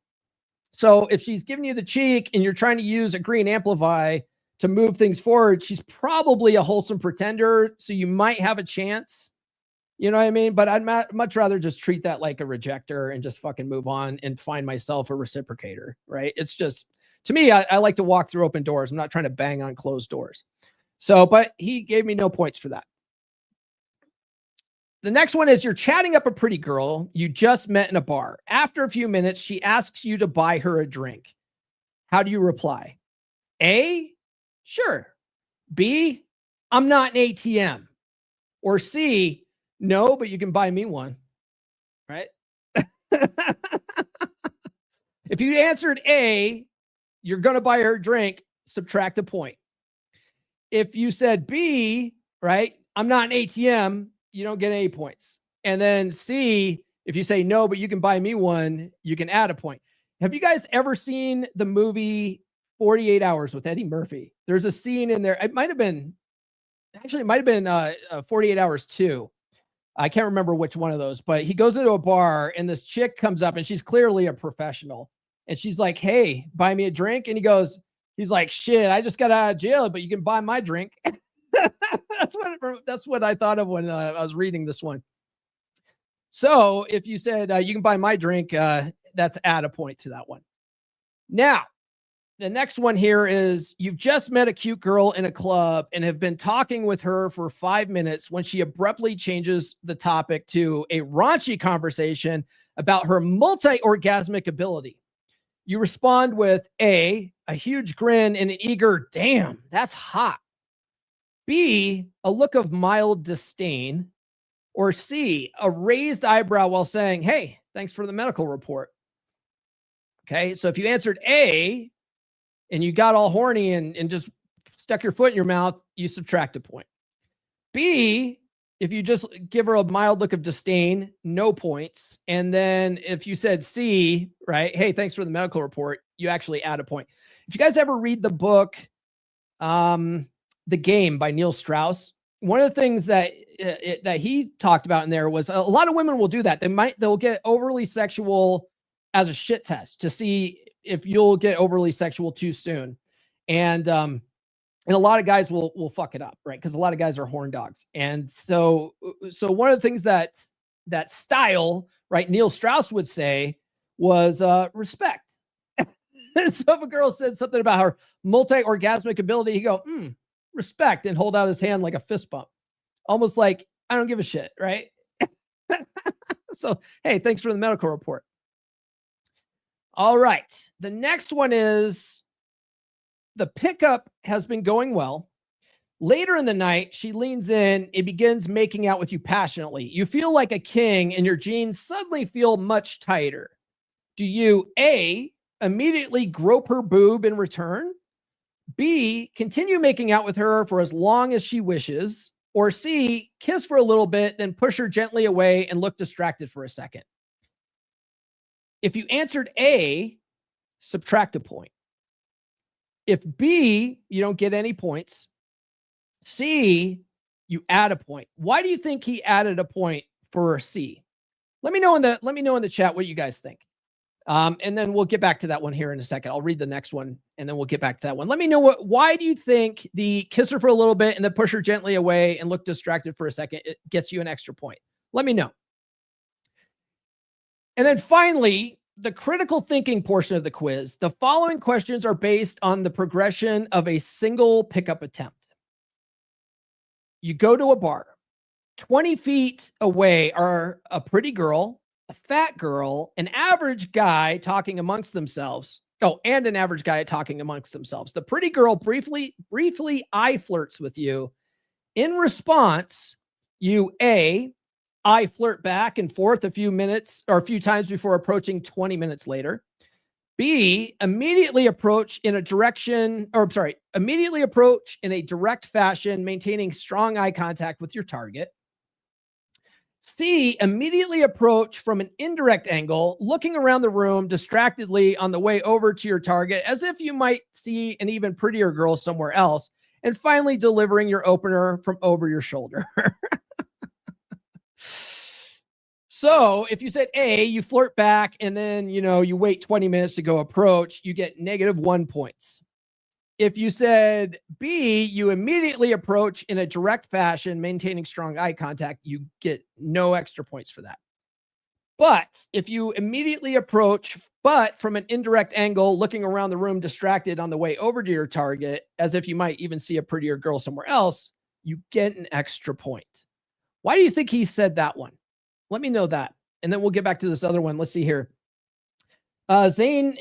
[SPEAKER 1] So if she's giving you the cheek and you're trying to use agree and amplify to move things forward, she's probably a wholesome pretender. So you might have a chance, you know what I mean? But I'd much rather just treat that like a rejector and just fucking move on and find myself a reciprocator, right? It's just, to me, I like to walk through open doors. I'm not trying to bang on closed doors. So, but he gave me no points for that. The next one is, you're chatting up a pretty girl you just met in a bar. After a few minutes, she asks you to buy her a drink. How do you reply? A, sure. B, I'm not an ATM. Or C, no, but you can buy me one. Right? If you answered A, you're going to buy her a drink, subtract a point. If you said B, right, I'm not an ATM, you don't get any points. And then C, if you say no, but you can buy me one, you can add a point. Have you guys ever seen the movie 48 Hours with Eddie Murphy? There's a scene in there. It might have been 48 Hours 2. I can't remember which one of those, but he goes into a bar and this chick comes up and she's clearly a professional. And she's like, hey, buy me a drink. And he's like, shit, I just got out of jail, but you can buy my drink. That's what I thought of when I was reading this one. So if you said you can buy my drink, that's add a point to that one. Now, the next one here is, you've just met a cute girl in a club and have been talking with her for 5 minutes when she abruptly changes the topic to a raunchy conversation about her multi-orgasmic ability. You respond with A, a huge grin and an eager, damn, that's hot. B, a look of mild disdain. Or C, a raised eyebrow while saying, hey, thanks for the medical report. Okay, so if you answered A and you got all horny and just stuck your foot in your mouth, you subtract a point. B, if you just give her a mild look of disdain, no points. And then if you said C, right, hey, thanks for the medical report, you actually add a point. If you guys ever read the book, The Game by Neil Strauss, one of the things that he talked about in there was a lot of women will do that. They'll get overly sexual as a shit test to see if you'll get overly sexual too soon. And And a lot of guys will fuck it up, right? Because a lot of guys are horn dogs. And so one of the things that style, right, Neil Strauss would say was respect. So if a girl said something about her multi-orgasmic ability, he'd go, respect, and hold out his hand like a fist bump. Almost like, I don't give a shit, right? So, hey, thanks for the medical report. All right. The next one is the pickup has been going well. Later in the night, she leans in and begins making out with you passionately. You feel like a king and your jeans suddenly feel much tighter. Do you A, immediately grope her boob in return? B, continue making out with her for as long as she wishes? Or C, kiss for a little bit, then push her gently away and look distracted for a second? If you answered A, subtract a point. If B, you don't get any points. C, you add a point. Why do you think he added a point for C? Let me know in the chat what you guys think. And then we'll get back to that one here in a second. I'll read the next one and then we'll get back to that one. Let me know why do you think the kiss her for a little bit and then push her gently away and look distracted for a second, it gets you an extra point? Let me know. And then finally, the critical thinking portion of the quiz. The following questions are based on the progression of a single pickup attempt. You go to a bar. 20 feet away are a pretty girl, a fat girl, an average guy talking amongst themselves. Oh, and an average guy talking amongst themselves. The pretty girl briefly eye flirts with you. In response, you A, eye flirt back and forth a few minutes or a few times before approaching 20 minutes later. B, immediately approach in a direct fashion, maintaining strong eye contact with your target. C, immediately approach from an indirect angle, looking around the room distractedly on the way over to your target, as if you might see an even prettier girl somewhere else. And finally, delivering your opener from over your shoulder. So if you said A, you flirt back and then, you wait 20 minutes to go approach, you get -1 points. If you said B, you immediately approach in a direct fashion, maintaining strong eye contact, you get no extra points for that. But if you immediately approach, but from an indirect angle, looking around the room distracted on the way over to your target, as if you might even see a prettier girl somewhere else, you get an extra point. Why do you think he said that one? Let me know that. And then we'll get back to this other one. Let's see here. Zane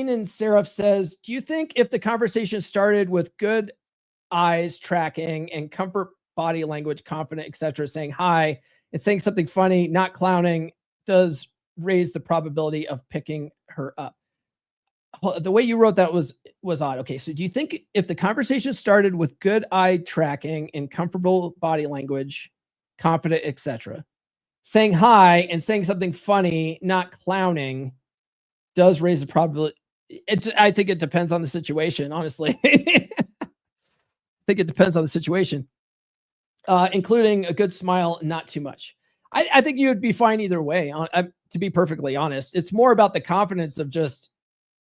[SPEAKER 1] and Seraph says, do you think if the conversation started with good eyes tracking and comfort body language, confident, etc., saying hi and saying something funny, not clowning, does raise the probability of picking her up? The way you wrote that was odd. Okay, so do you think if the conversation started with good eye tracking and comfortable body language, confident, etc., saying hi and saying something funny, not clowning, does raise the probability? I think it depends on the situation, honestly. I think it depends on the situation, including a good smile, not too much. I think you would be fine either way, to be perfectly honest. It's more about the confidence of just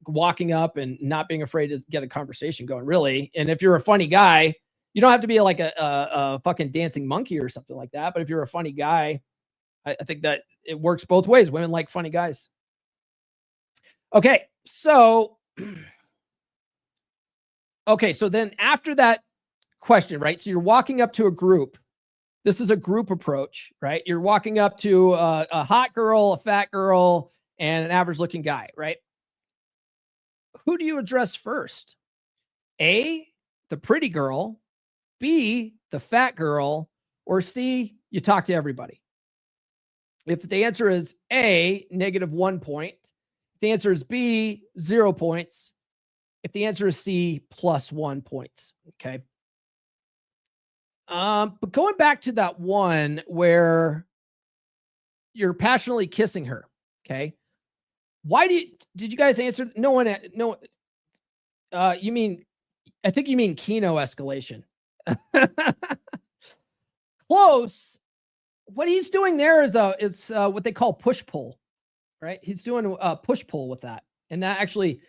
[SPEAKER 1] walking up and not being afraid to get a conversation going, really. And if you're a funny guy, you don't have to be like a fucking dancing monkey or something like that. But if you're a funny guy, I think that it works both ways. Women like funny guys. Okay, so then after that question, right? So you're walking up to a group. This is a group approach, right? You're walking up to a hot girl, a fat girl, and an average-looking guy, right? Who do you address first? A, the pretty girl. B, the fat girl. Or C, you talk to everybody. If the answer is A, -1 point. If the answer is B, 0 points. If the answer is C, +1 points. Okay. But going back to that one where you're passionately kissing her. Okay. Why did you guys answer? No one, no. I think you mean Kino escalation. Close. What he's doing there is what they call push pull, right? He's doing a push pull with that. And that actually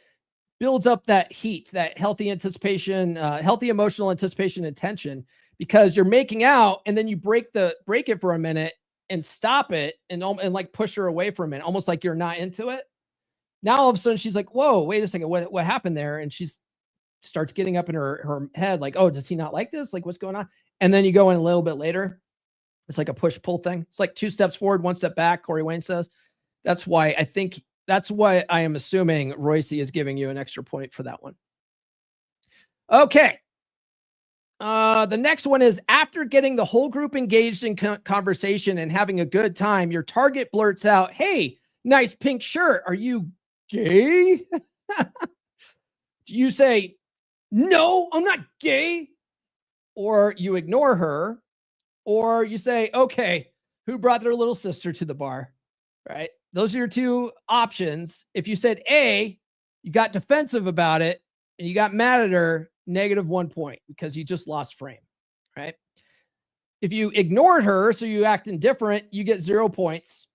[SPEAKER 1] builds up that heat, that healthy anticipation, healthy emotional anticipation and tension, because you're making out and then you break it for a minute and stop it and like push her away for a minute, almost like you're not into it. Now all of a sudden she's like, whoa, wait a second, what happened there? And she's starts getting up in her head like, oh, does he not like this? Like, what's going on? And then you go in a little bit later. It's like a push-pull thing. It's like 2 steps forward, 1 step back, Corey Wayne says. That's why I am assuming Royce is giving you an extra point for that one. Okay. The next one is, after getting the whole group engaged in conversation and having a good time, your target blurts out, hey, nice pink shirt. Are you gay? Do you say, no, I'm not gay? Or you ignore her, or you say, okay, who brought their little sister to the bar? Right? Those are your 2 options. If you said A, you got defensive about it and you got mad at her, -1 point because you just lost frame, right? If you ignored her, so you act indifferent, you get 0 points.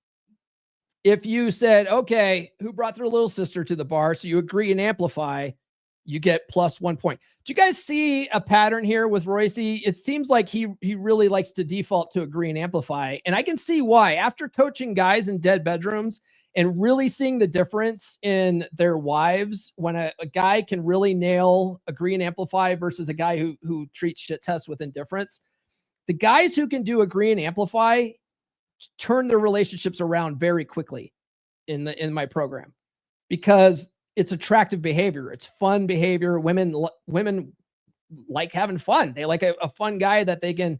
[SPEAKER 1] If you said, okay, who brought their little sister to the bar? So you agree and amplify, you get +1 point. Do you guys see a pattern here with Royce? It seems like he really likes to default to agree and amplify. And I can see why. After coaching guys in dead bedrooms and really seeing the difference in their wives, when a guy can really nail agree and amplify versus a guy who treats shit tests with indifference, the guys who can do agree and amplify turn their relationships around very quickly in my program, because it's attractive behavior. It's fun behavior. Women like having fun. They like a fun guy that they can,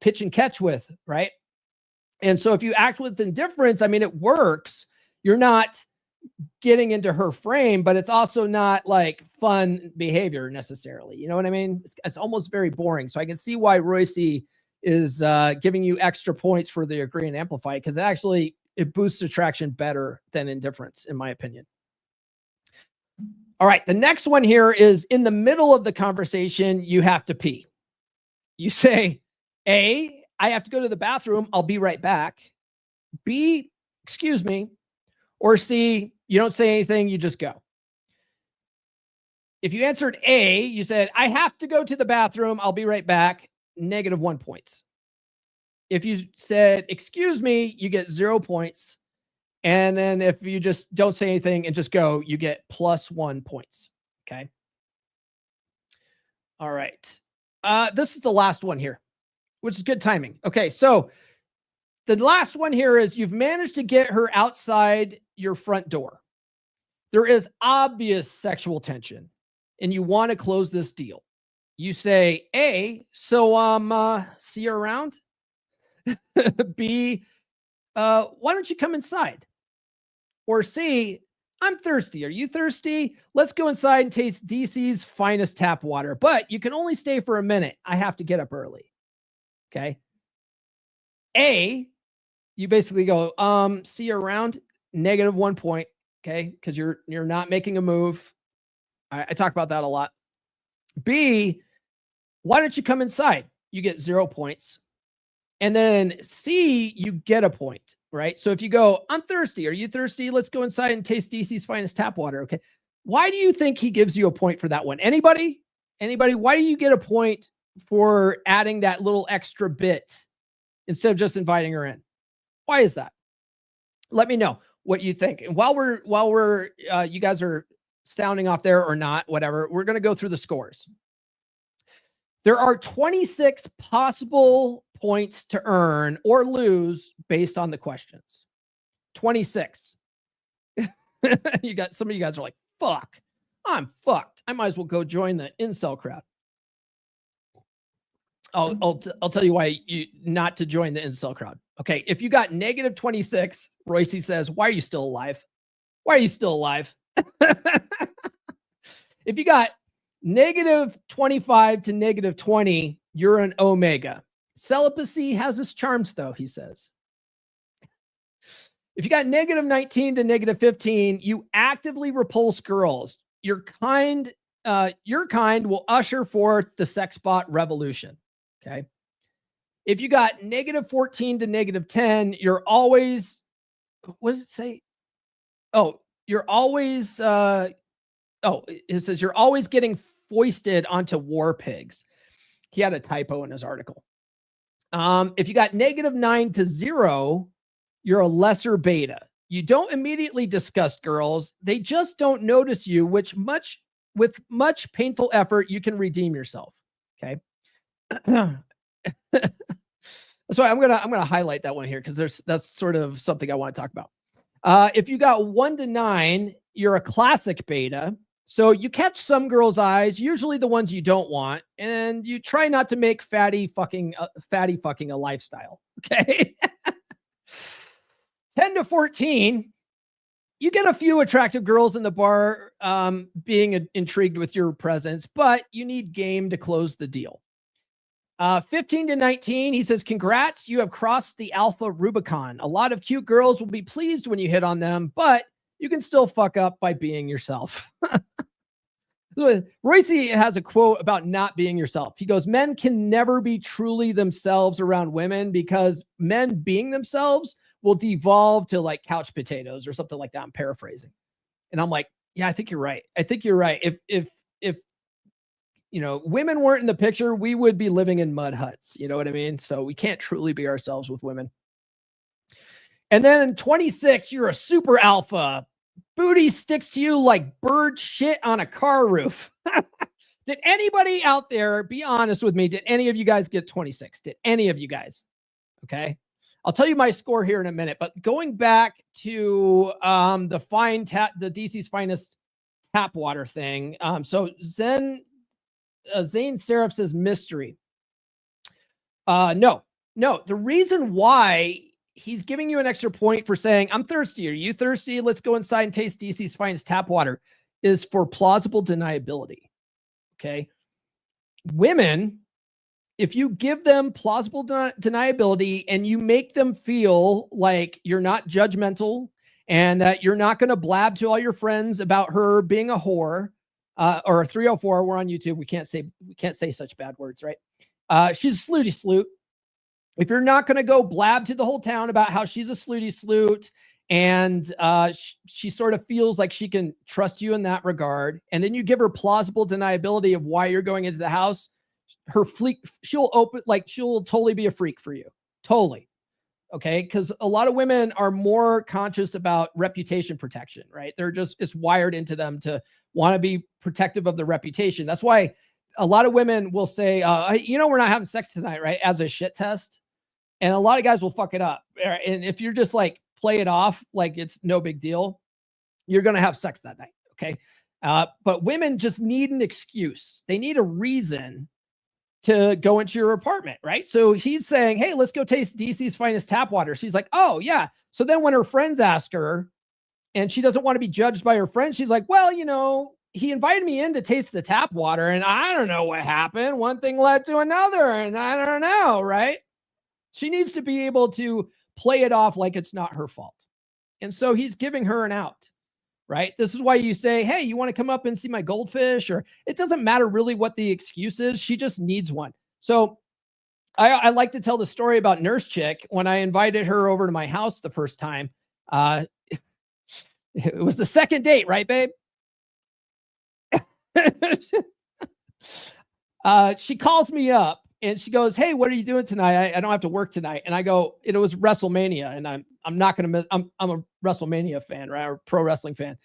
[SPEAKER 1] pitch and catch with, right? And so if you act with indifference, I mean, it works. You're not getting into her frame, but it's also not like fun behavior necessarily. You know what I mean? It's almost very boring. So I can see why Royce is giving you extra points for the agree and amplify, because actually it boosts attraction better than indifference, in my opinion. All right. The next one here is, in the middle of the conversation, you have to pee. You say, A, I have to go to the bathroom. I'll be right back. B, excuse me. Or C, you don't say anything. You just go. If you answered A, you said, I have to go to the bathroom. I'll be right back. -1 points. If you said, excuse me, you get 0 points. And then if you just don't say anything and just go, you get +1 points. Okay. All right. This is the last one here, which is good timing. Okay. So the last one here is, you've managed to get her outside your front door. There is obvious sexual tension and you want to close this deal. You say, A, so see you around. B, why don't you come inside? Or C, I'm thirsty. Are you thirsty? Let's go inside and taste DC's finest tap water, but you can only stay for a minute. I have to get up early. Okay. A, you basically go, see you around, -1 point. Okay. Because you're not making a move. I talk about that a lot. B, why don't you come inside? You get 0 points. And then C, you get a point, right? So if you go, I'm thirsty. Are you thirsty? Let's go inside and taste DC's finest tap water. Okay. Why do you think he gives you a point for that one? Anybody? Why do you get a point for adding that little extra bit instead of just inviting her in? Why is that? Let me know what you think. And while we're you guys are sounding off there or not, whatever, we're going to go through the scores. There are 26 possible points to earn or lose based on the questions. 26. You got some of you guys are like, fuck, I'm fucked. I might as well go join the incel crowd. I'll tell you why you not to join the incel crowd. Okay. If you got -26, Royce says, why are you still alive? Why are you still alive? If you got -25 to -20, you're an omega. Celibacy has its charms, though, he says. If you got -19 to -15, you actively repulse girls. Your kind will usher forth the sex bot revolution. Okay. If you got -14 to -10, you're always, what does it say? Oh, you're always Oh, it says you're always getting foisted onto war pigs. He had a typo in his article. If you got -9 to 0, you're a lesser beta. You don't immediately disgust girls. They just don't notice you, with much painful effort, you can redeem yourself. Okay. So I'm gonna highlight that one here because that's sort of something I want to talk about. If you got 1 to 9, you're a classic beta. So you catch some girls' eyes, usually the ones you don't want, and you try not to make fatty fucking a lifestyle. Okay. 10 to 14, you get a few attractive girls in the bar being intrigued with your presence, but you need game to close the deal. 15 to 19, he says, congrats, you have crossed the alpha Rubicon. A lot of cute girls will be pleased when you hit on them, but you can still fuck up by being yourself. Royce has a quote about not being yourself. He goes, men can never be truly themselves around women because men being themselves will devolve to like couch potatoes or something like that. I'm paraphrasing. And I'm like, yeah, I think you're right. I think you're right. If you know, women weren't in the picture, we would be living in mud huts. You know what I mean? So we can't truly be ourselves with women. And then 26, you're a super alpha. Booty sticks to you like bird shit on a car roof. Did anybody out there, be honest with me, did any of you guys get 26? Did any of you guys? Okay. I'll tell you my score here in a minute, but going back to the DC's finest tap water thing. So Zane Seraph says mystery. No. The reason why he's giving you an extra point for saying, I'm thirsty. Are you thirsty? Let's go inside and taste DC's finest tap water is for plausible deniability. Okay. Women, if you give them plausible deniability and you make them feel like you're not judgmental and that you're not going to blab to all your friends about her being a whore, or a 304, we're on YouTube. We can't say such bad words, right? She's a slooty sloot. If you're not going to go blab to the whole town about how she's a slooty sloot and she sort of feels like she can trust you in that regard, and then you give her plausible deniability of why you're going into the house, she'll totally be a freak for you. Totally. Okay. Because a lot of women are more conscious about reputation protection, right? It's wired into them to want to be protective of the reputation. That's why a lot of women will say, we're not having sex tonight, right? As a shit test. And a lot of guys will fuck it up. And if you're just like, play it off like it's no big deal, you're going to have sex that night. Okay. But women just need an excuse. They need a reason to go into your apartment, right? So he's saying, hey, let's go taste DC's finest tap water. She's like, oh yeah. So then when her friends ask her and she doesn't want to be judged by her friends, she's like, well, he invited me in to taste the tap water and I don't know what happened. One thing led to another and I don't know, right? She needs to be able to play it off like it's not her fault. And so he's giving her an out, right? This is why you say, hey, you want to come up and see my goldfish? Or it doesn't matter really what the excuse is. She just needs one. So I like to tell the story about Nurse Chick. When I invited her over to my house the first time, it was the second date, right, babe? She calls me up and she goes, hey, what are you doing tonight? I don't have to work tonight. And I go, it was WrestleMania and I'm not going to miss, I'm a WrestleMania fan, right? Or pro wrestling fan.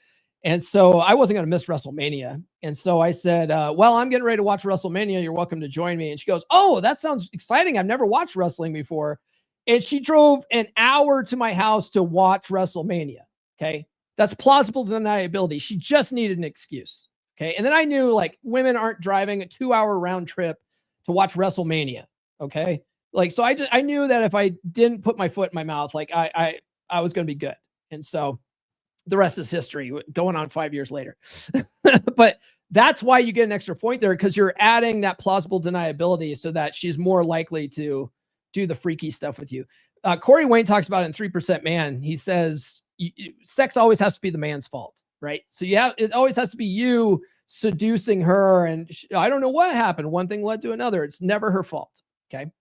[SPEAKER 1] And so I wasn't going to miss WrestleMania. And so I said, well, I'm getting ready to watch WrestleMania. You're welcome to join me. And she goes, oh, that sounds exciting. I've never watched wrestling before. And she drove an hour to my house to watch WrestleMania. Okay. That's plausible deniability. She just needed an excuse. Okay. And then I knew like women aren't driving a 2-hour round trip to watch WrestleMania. Okay. Like, so I knew that if I didn't put my foot in my mouth, like I was going to be good. And so the rest is history going on 5 years later. But that's why you get an extra point there, because you're adding that plausible deniability so that she's more likely to do the freaky stuff with you. Corey Wayne talks about it in 3% Man. He says, sex always has to be the man's fault, right? So it always has to be you seducing her. And I don't know what happened. One thing led to another. It's never her fault. Okay.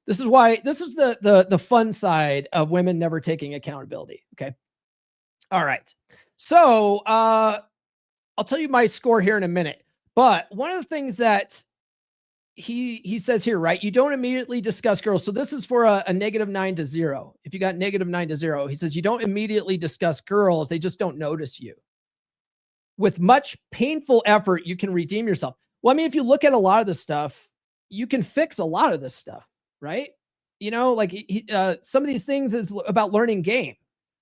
[SPEAKER 1] This is the fun side of women never taking accountability. Okay. All right. So I'll tell you my score here in a minute. But one of the things that he says here, right? You don't immediately discuss girls. So this is for a -9 to 0. If you got -9 to 0, he says you don't immediately discuss girls. They just don't notice you. With much painful effort, you can redeem yourself. Well, I mean, if you look at a lot of this stuff, you can fix a lot of this stuff, right? You know, like some of these things is about learning game,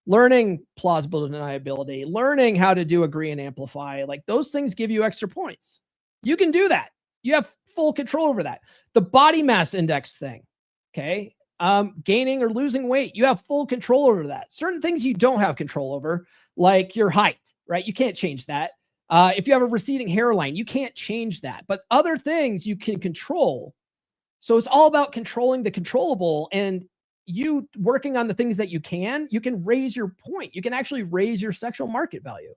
[SPEAKER 1] learning plausible deniability, learning how to do agree and amplify. Like those things give you extra points. You can do that. You have full control over that. The body mass index thing, okay? Gaining or losing weight, you have full control over that. Certain things you don't have control over, like your height, right? You can't change that. If you have a receding hairline, you can't change that. But other things you can control. So it's all about controlling the controllable, and you working on the things that you can raise your point. You can actually raise your sexual market value,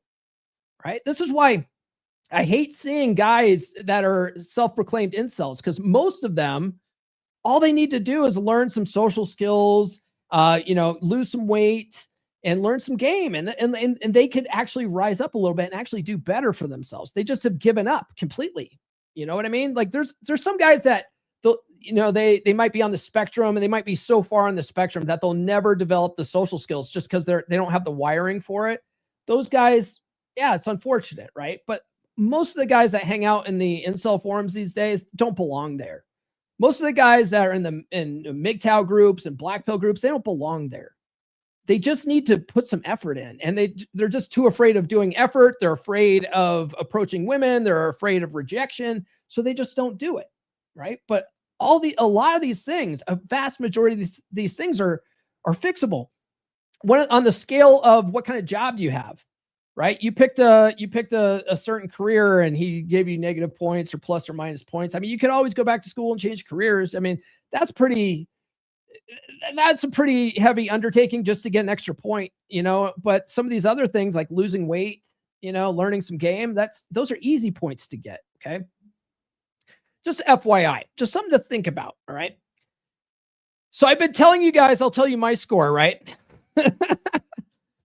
[SPEAKER 1] right? This is why I hate seeing guys that are self-proclaimed incels, because most of them, all they need to do is learn some social skills, lose some weight and learn some game. And they could actually rise up a little bit and actually do better for themselves. They just have given up completely. You know what I mean? Like there's some guys that they might be on the spectrum, and they might be so far on the spectrum that they'll never develop the social skills just because they don't have the wiring for it. Those guys, yeah, it's unfortunate, right? But most of the guys that hang out in the incel forums these days don't belong there. Most of the guys that are in the MGTOW groups and black pill groups, they don't belong there. They just need to put some effort in, and they're just too afraid of doing effort. They're afraid of approaching women. They're afraid of rejection. So they just don't do it. Right. But a lot of these things, a vast majority of these things are fixable. On the scale of what kind of job do you have? Right. You picked a certain career, and he gave you negative points or plus or minus points. I mean, you could always go back to school and change careers. I mean, that's a pretty heavy undertaking just to get an extra point, but some of these other things like losing weight, learning some game, those are easy points to get. Okay. Just FYI, just something to think about. All right. So I've been telling you guys, I'll tell you my score, right?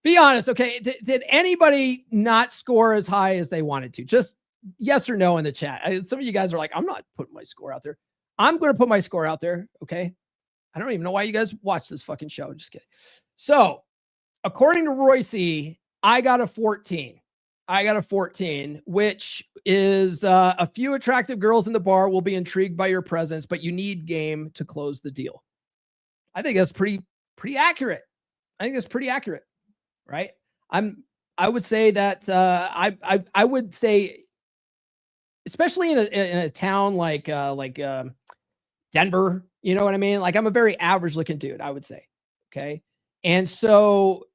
[SPEAKER 1] Be honest. Okay. Did anybody not score as high as they wanted to? Just yes or no in the chat. Some of you guys are like, I'm not putting my score out there. I'm going to put my score out there. Okay. I don't even know why you guys watch this fucking show. Just kidding. So according to Royce, I got a 14. Which is a few attractive girls in the bar will be intrigued by your presence, but you need game to close the deal. I think that's pretty accurate. Right? I would say that I would say, especially in a town like Denver, you know what I mean? Like I'm a very average looking dude, I would say. Okay. And so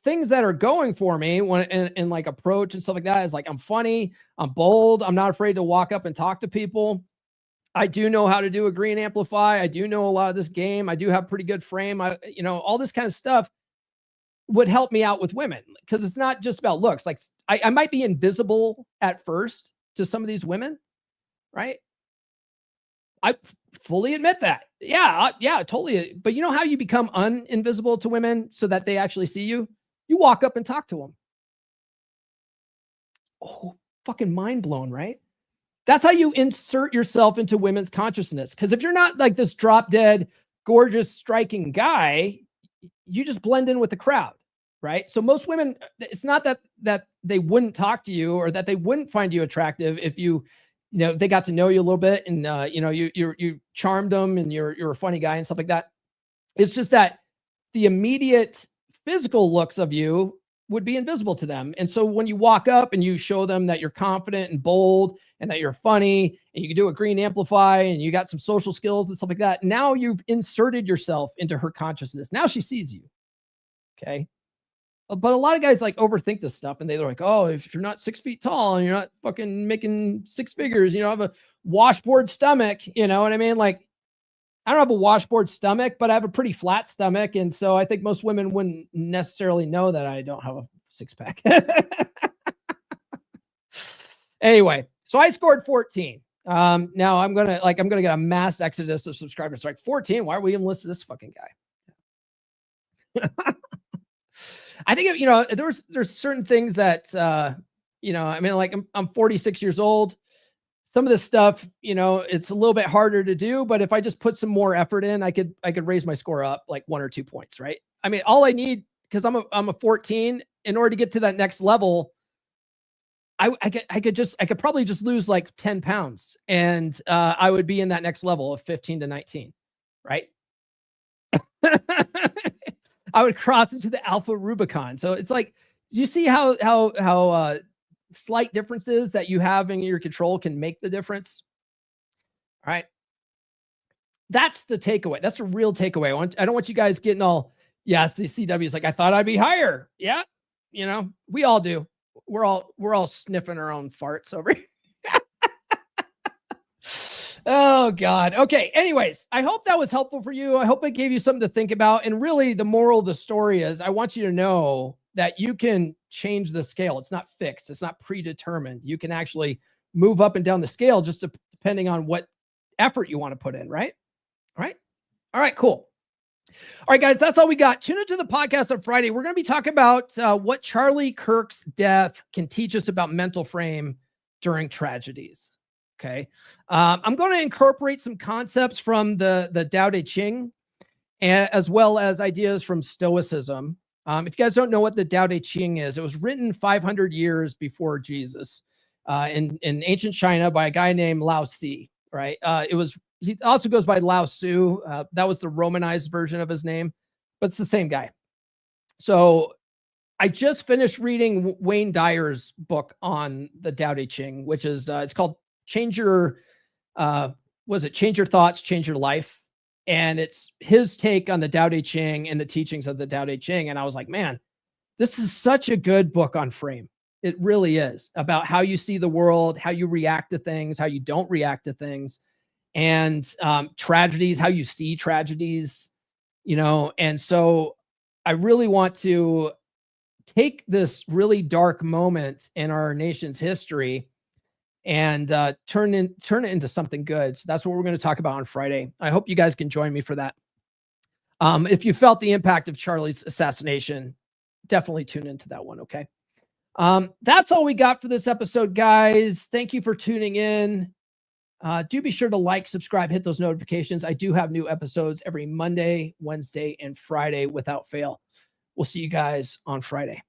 [SPEAKER 1] things that are going for me when in like approach and stuff like that is like, I'm funny, I'm bold, I'm not afraid to walk up and talk to people. I do know how to do agree and amplify. I do know a lot of this game. I do have pretty good frame. All this kind of stuff would help me out with women, because it's not just about looks. Like I might be invisible at first to some of these women, right? I fully admit that. Yeah, totally. But you know how you become uninvisible to women so that they actually see you? You walk up and talk to them. Oh, fucking mind blown, right? That's how you insert yourself into women's consciousness. Because if you're not like this drop dead, gorgeous, striking guy, you just blend in with the crowd, right? So most women, it's not that they wouldn't talk to you or that they wouldn't find you attractive if they got to know you a little bit and you charmed them and you're a funny guy and stuff like that. It's just that the immediate physical looks of you would be invisible to them. And so when you walk up and you show them that you're confident and bold and that you're funny and you can do agree and amplify and you got some social skills and stuff like that, now you've inserted yourself into her consciousness. Now she sees you. Okay. But a lot of guys like overthink this stuff, and they're like, oh, if you're not 6 feet tall and you're not fucking making six figures, have a washboard stomach, you know what I mean? Like, I don't have a washboard stomach, but I have a pretty flat stomach. And so I think most women wouldn't necessarily know that I don't have a six pack. Anyway, so I scored 14. Now I'm going to get a mass exodus of subscribers. Like 14. Why are we even listening to this fucking guy? I think, there's certain things that, I mean, like I'm 46 years old. Some of this stuff, it's a little bit harder to do, but if I just put some more effort in, I could raise my score up like 1 or 2 points, right? I mean, all I need, because I'm a 14, in order to get to that next level, I could probably just lose like 10 pounds and I would be in that next level of 15 to 19, right? I would cross into the Alpha Rubicon. So it's like, do you see how slight differences that you have in your control can make the difference? All right. That's the takeaway. That's a real takeaway. I don't want you guys getting all, yeah, CW is like, I thought I'd be higher. Yeah. We all do. We're all sniffing our own farts over here. Oh God. Okay. Anyways, I hope that was helpful for you. I hope it gave you something to think about. And really the moral of the story is I want you to know that you can change the scale. It's not fixed. It's not predetermined. You can actually move up and down the scale just depending on what effort you want to put in. Right. All right. All right, cool. All right, guys, that's all we got. Tune into the podcast on Friday. We're going to be talking about what Charlie Kirk's death can teach us about mental frame during tragedies. Okay. I'm going to incorporate some concepts from the Tao Te Ching, as well as ideas from Stoicism. If you guys don't know what the Tao Te Ching is, it was written 500 years before Jesus in ancient China by a guy named Lao Tzu, right? He also goes by Lao Tzu. That was the Romanized version of his name, but it's the same guy. So I just finished reading Wayne Dyer's book on the Tao Te Ching, which is, it's called Change Your Thoughts, Change Your Life. And it's his take on the Tao Te Ching and the teachings of the Tao Te Ching. And I was like, man, this is such a good book on frame. It really is, about how you see the world, how you react to things, how you don't react to things, and tragedies, how you see tragedies, and so I really want to take this really dark moment in our nation's history and turn it into something good. So that's what we're going to talk about on Friday. I hope you guys can join me for that. If you felt the impact of Charlie's assassination, definitely tune into that one. Okay. That's all we got for this episode, guys. Thank you for tuning in. Do be sure to like, subscribe, hit those notifications. I do have new episodes every Monday, Wednesday, and Friday without fail. We'll see you guys on Friday.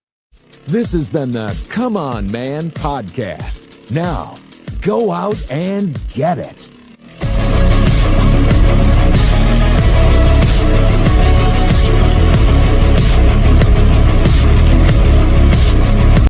[SPEAKER 3] This has been the Come On Man podcast. Now, go out and get it.